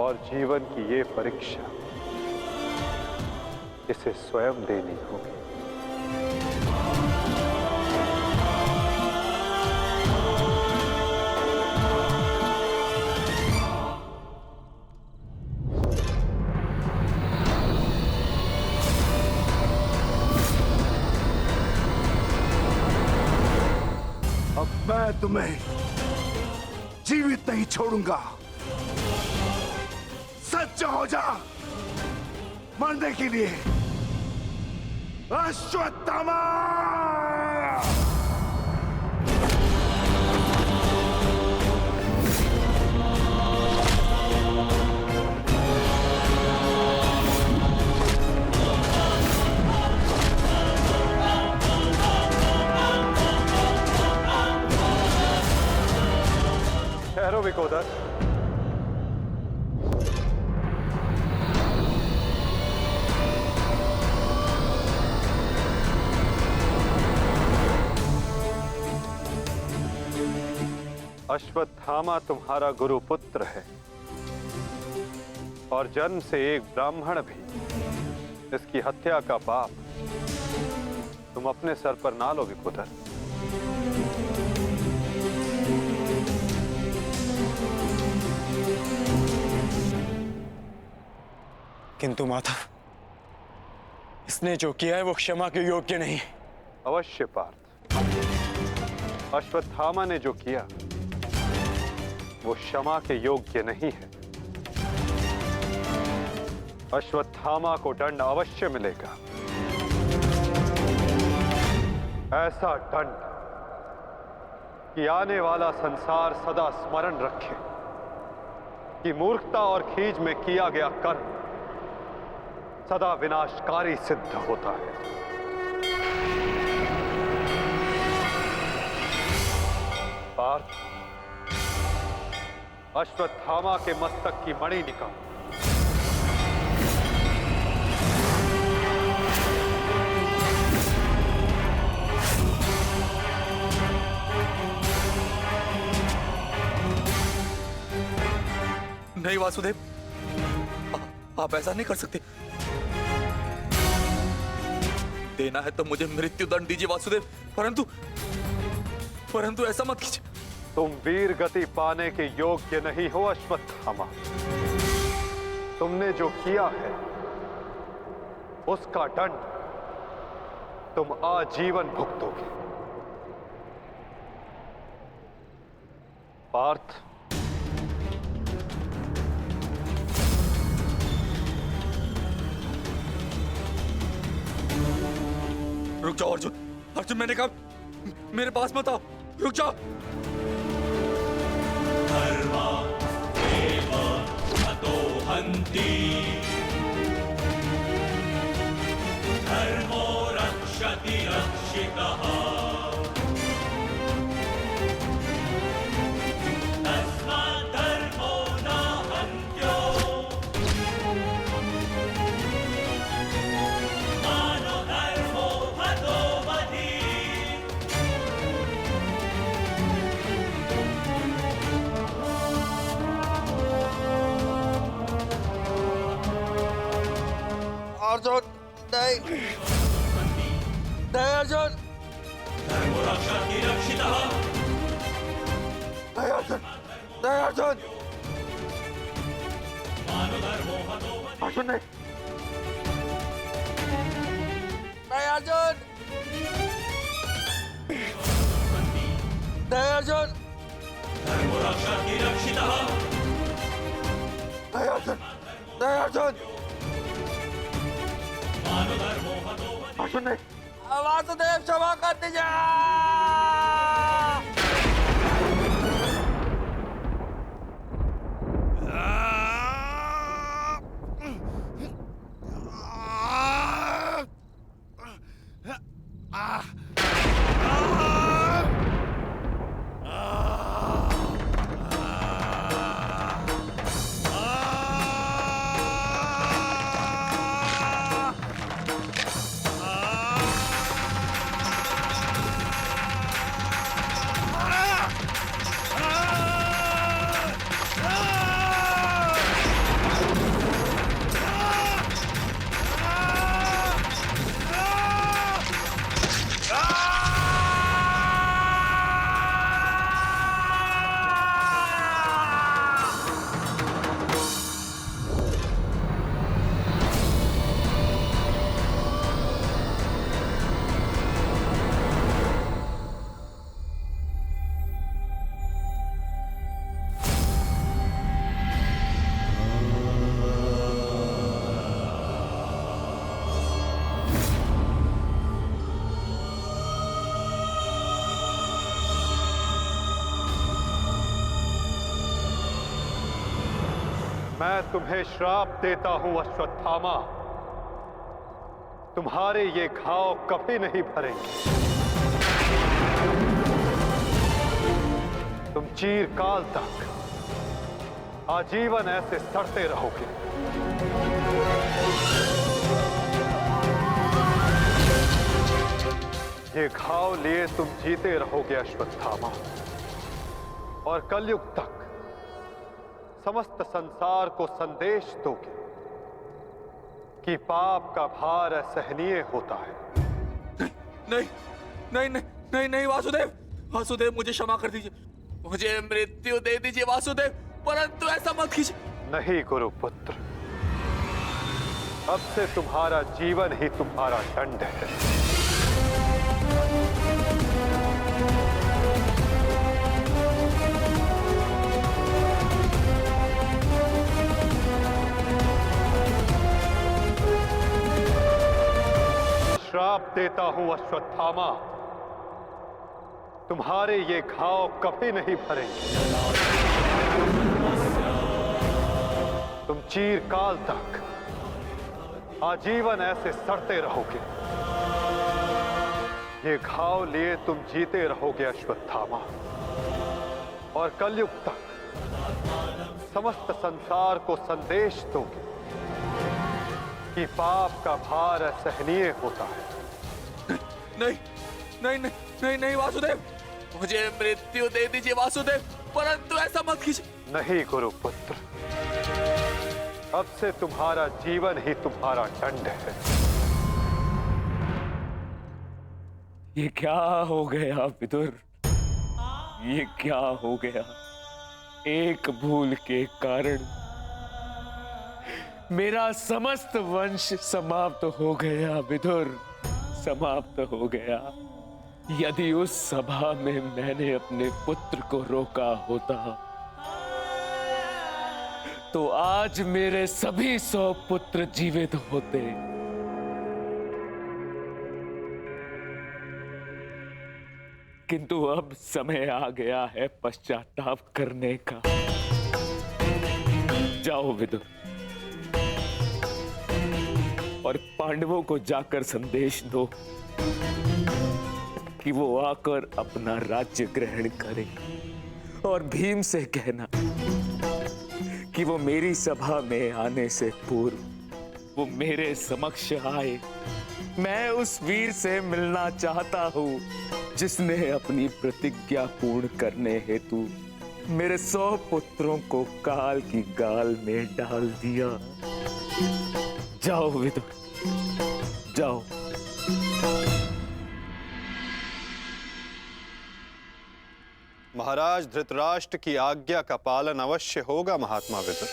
और जीवन की ये परीक्षा इसे स्वयं देनी होगी। अब मैं तुम्हें जीवित नहीं छोड़ूंगा। सच हो जा मरने के लिए। अश्वत्थामा! ठहरो विकोदर। अश्वत्थामा तुम्हारा गुरु पुत्र है और जन्म से एक ब्राह्मण भी। इसकी हत्या का पाप तुम अपने सर पर ना लो विकोदर। किंतु माता, इसने जो किया है वो क्षमा के योग्य नहीं। अवश्य पार्थ, अश्वत्थामा ने जो किया वो क्षमा के योग्य नहीं है। अश्वत्थामा को दंड अवश्य मिलेगा। ऐसा दंड कि आने वाला संसार सदा स्मरण रखे कि मूर्खता और खीज में किया गया कर्म सदा विनाशकारी सिद्ध होता है। पार्थ, अश्वत्थामा के मस्तक की मणि निकाल। नहीं वासुदेव, आप ऐसा नहीं कर सकते। देना है तो मुझे मृत्युदंड दीजिए वासुदेव, परंतु ऐसा मत कीजिए। तुम वीर गति पाने के योग्य नहीं हो अश्वत्थामा। तुमने जो किया है उसका दंड तुम आजीवन भुगतोगे। पार्थ, रुक जाओ अर्जुन। अर्जुन, मैंने कहा मेरे पास मत आओ। रुक जाओ। धर्मा एव हतो हन्ति, धर्मो रक्षति रक्षितः। तस्मात् धर्मो न हन्त्यो, मानो धर्मो हतो वधि। अर्जुन नहीं, नहीं अर्जुन, धर्मो रक्षति रक्षितः। नहीं अर्जुन, नहीं अर्जुन, मानो धर्मो हतो वधि। अर्जुन नहीं, नहीं अर्जुन, नहीं अर्जुन, धर्मो रक्षति रक्षितः। नहीं अर्जुन, नहीं अर्जुन, मानो धर्मो हतो वधि। अर्जुन नहीं। वासुदेव, क्षमा कर दीजिए। मैं तुम्हें श्राप देता हूं अश्वत्थामा, तुम्हारे ये घाव कभी नहीं भरेंगे। तुम चिरकाल तक आजीवन ऐसे सड़ते रहोगे। ये घाव लिए तुम जीते रहोगे अश्वत्थामा, और कलयुग तक समस्त संसार को संदेश दोगे कि पाप का भार असहनीय होता है। नहीं नहीं नहीं नहीं नहीं वासुदेव, वासुदेव मुझे क्षमा कर दीजिए, मुझे मृत्यु दे दीजिए वासुदेव, परंतु ऐसा मत कीजिए। नहीं गुरुपुत्र, अब से तुम्हारा जीवन ही तुम्हारा दंड है। श्राप देता हूं अश्वत्थामा, तुम्हारे ये घाव कभी नहीं भरेंगे। तुम चिरकाल तक आजीवन ऐसे सड़ते रहोगे। ये घाव लिए तुम जीते रहोगे अश्वत्थामा, और कलयुग तक समस्त संसार को संदेश दोगे कि पाप का भार असहनीय होता है। नहीं नहीं नहीं नहीं नहीं वासुदेव, मुझे मृत्यु दे दीजिए वासुदेव, परंतु ऐसा मत कीजिए। नहीं गुरुपुत्र, अब से तुम्हारा जीवन ही तुम्हारा दंड है। ये क्या हो गया विदुर, ये क्या हो गया? एक भूल के कारण मेरा समस्त वंश समाप्त हो गया विदुर, समाप्त हो गया। यदि उस सभा में मैंने अपने पुत्र को रोका होता तो आज मेरे सभी 100 पुत्र जीवित होते। किंतु अब समय आ गया है पश्चाताप करने का। जाओ विदुर, और पांडवों को जाकर संदेश दो कि वो आकर अपना राज्य ग्रहण करें, और भीम से कहना कि वो मेरी सभा में आने से पूर्व वो मेरे समक्ष आए। मैं उस वीर से मिलना चाहता हूं जिसने अपनी प्रतिज्ञा पूर्ण करने हेतु मेरे 100 पुत्रों को काल की गाल में डाल दिया। जाओ विदुर, जाओ। महाराज धृतराष्ट्र की आज्ञा का पालन अवश्य होगा महात्मा विदुर।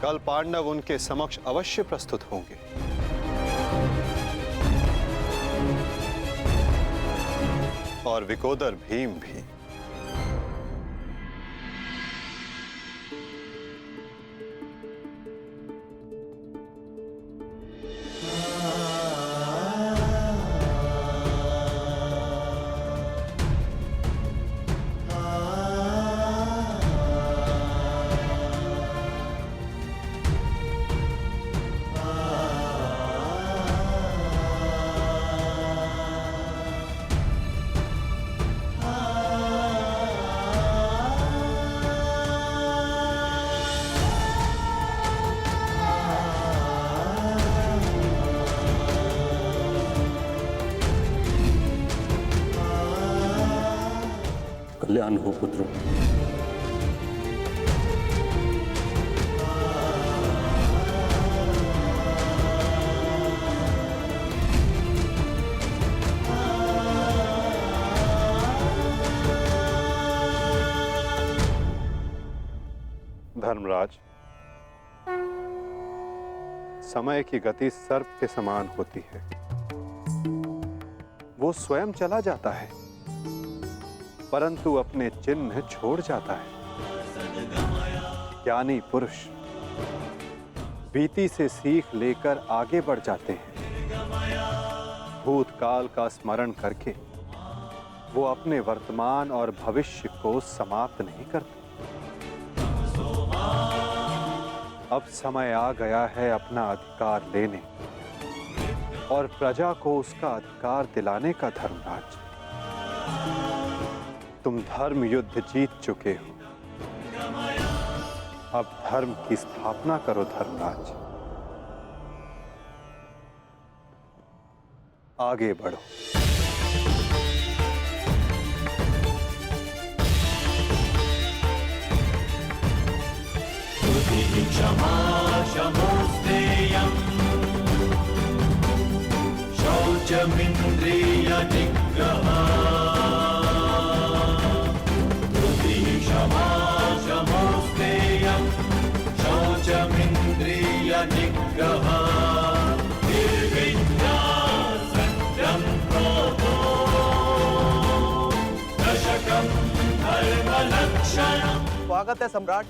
कल पांडव उनके समक्ष अवश्य प्रस्तुत होंगे। और विकोदर भीम भी। कल्याण हो पुत्रों। धर्मराज, समय की गति सर्प के समान होती है। वो स्वयं चला जाता है परंतु अपने चिन्ह छोड़ जाता है। ज्ञानी पुरुष बीती से सीख लेकर आगे बढ़ जाते हैं। भूतकाल का स्मरण करके वो अपने वर्तमान और भविष्य को समाप्त नहीं करते। अब समय आ गया है अपना अधिकार लेने और प्रजा को उसका अधिकार दिलाने का, धर्मराज। तुम धर्म युद्ध जीत चुके हो, अब धर्म की स्थापना करो, धर्मराज। आगे बढ़ो। क्षमा शमोस्तेयम् शौचमिन्द्रिय निग्रहः क्षमा शमोस्तेयम् शौचमिन्द्रिय निग्रहः निर्विद्या सत्यं क्रोधो दशकं धर्मलक्षणम्। स्वागत है सम्राट।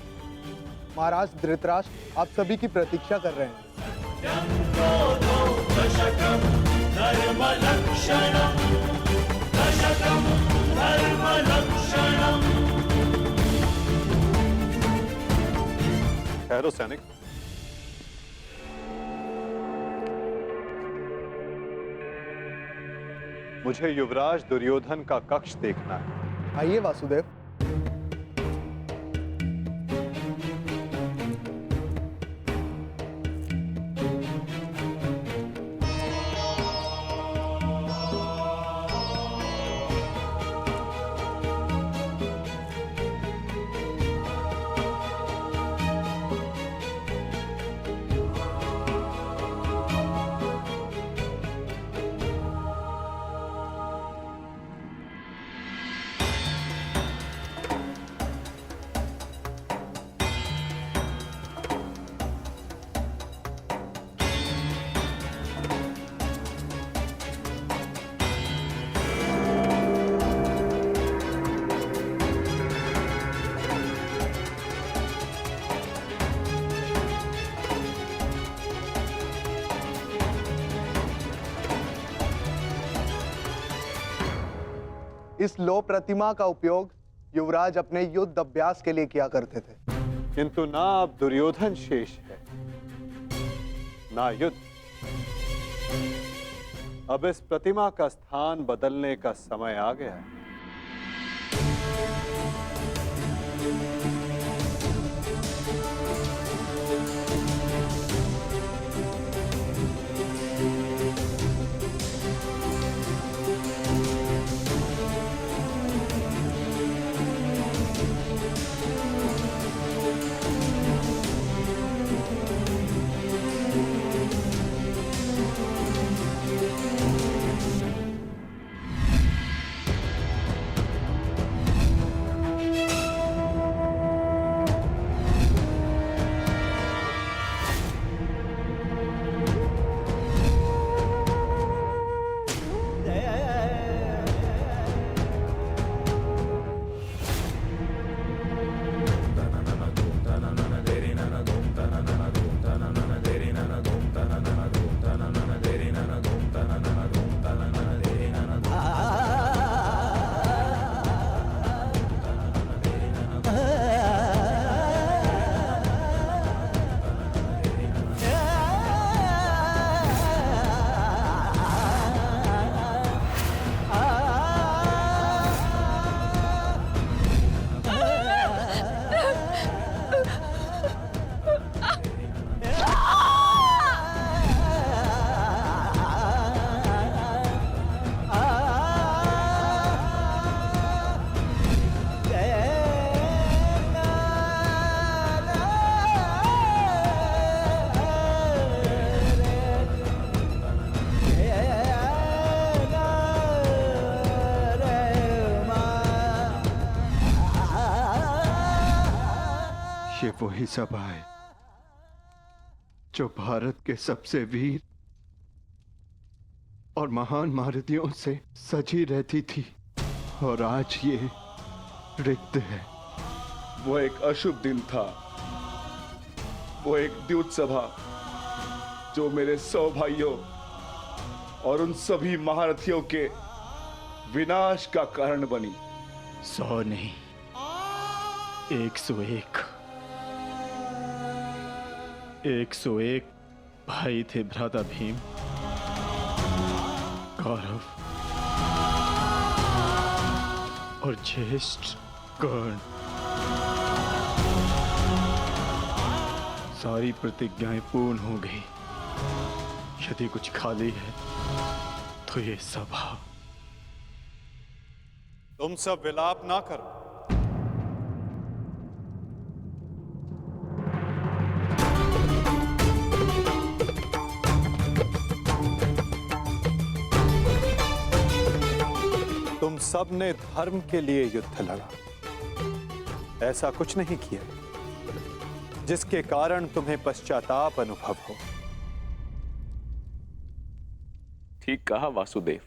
महाराज धृतराष्ट्र आप सभी की प्रतीक्षा कर रहे हैं। दशकं धर्मलक्षणम् दशकं धर्मलक्षणम्। ठहरो सैनिक। मुझे युवराज दुर्योधन का कक्ष देखना है। आइए वासुदेव। इस लो प्रतिमा का उपयोग युवराज अपने युद्ध अभ्यास के लिए किया करते थे। किंतु ना अब दुर्योधन शेष है, ना युद्ध। अब इस प्रतिमा का स्थान बदलने का समय आ गया है। ये वही सभा है जो भारत के सबसे वीर और महान महारथियों से सजी रहती थी, और आज ये रिक्त है। वो एक अशुभ दिन था, वो एक द्यूत सभा जो मेरे 100 भाइयों और उन सभी महारथियों के विनाश का कारण बनी। 100 नहीं, 101। 101 भाई थे भ्राता भीम, कौरव और ज्येष्ठ कर्ण। सारी प्रतिज्ञाएं पूर्ण हो गई। यदि कुछ खाली है तो ये सभा। तुम सब विलाप ना करो। तुम सब ने धर्म के लिए युद्ध लड़ा, ऐसा कुछ नहीं किया जिसके कारण तुम्हें पश्चाताप अनुभव हो। ठीक कहा वासुदेव।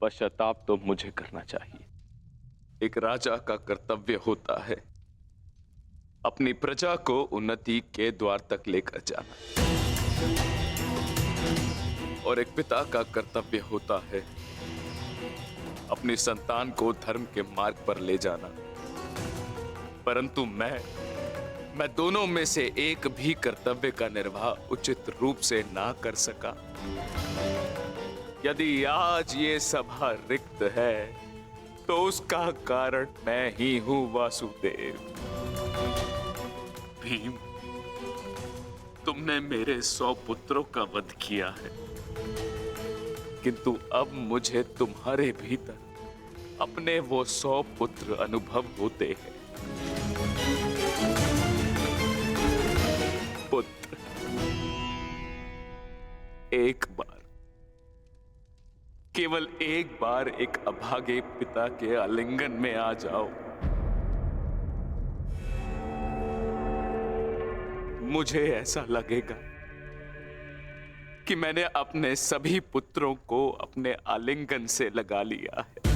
पश्चाताप तो मुझे करना चाहिए। एक राजा का कर्तव्य होता है अपनी प्रजा को उन्नति के द्वार तक लेकर जाना, और एक पिता का कर्तव्य होता है अपनी संतान को धर्म के मार्ग पर ले जाना। परंतु मैं दोनों में से एक भी कर्तव्य का निर्वाह उचित रूप से ना कर सका। यदि आज ये सभा रिक्त है तो उसका कारण मैं ही हूं वासुदेव। भीम, तुमने मेरे 100 पुत्रों का वध किया है, किंतु अब मुझे तुम्हारे भीतर अपने वो 100 पुत्र अनुभव होते हैं। पुत्र, एक बार, केवल एक बार एक अभागे पिता के आलिंगन में आ जाओ। मुझे ऐसा लगेगा कि मैंने अपने सभी पुत्रों को अपने आलिंगन से लगा लिया है।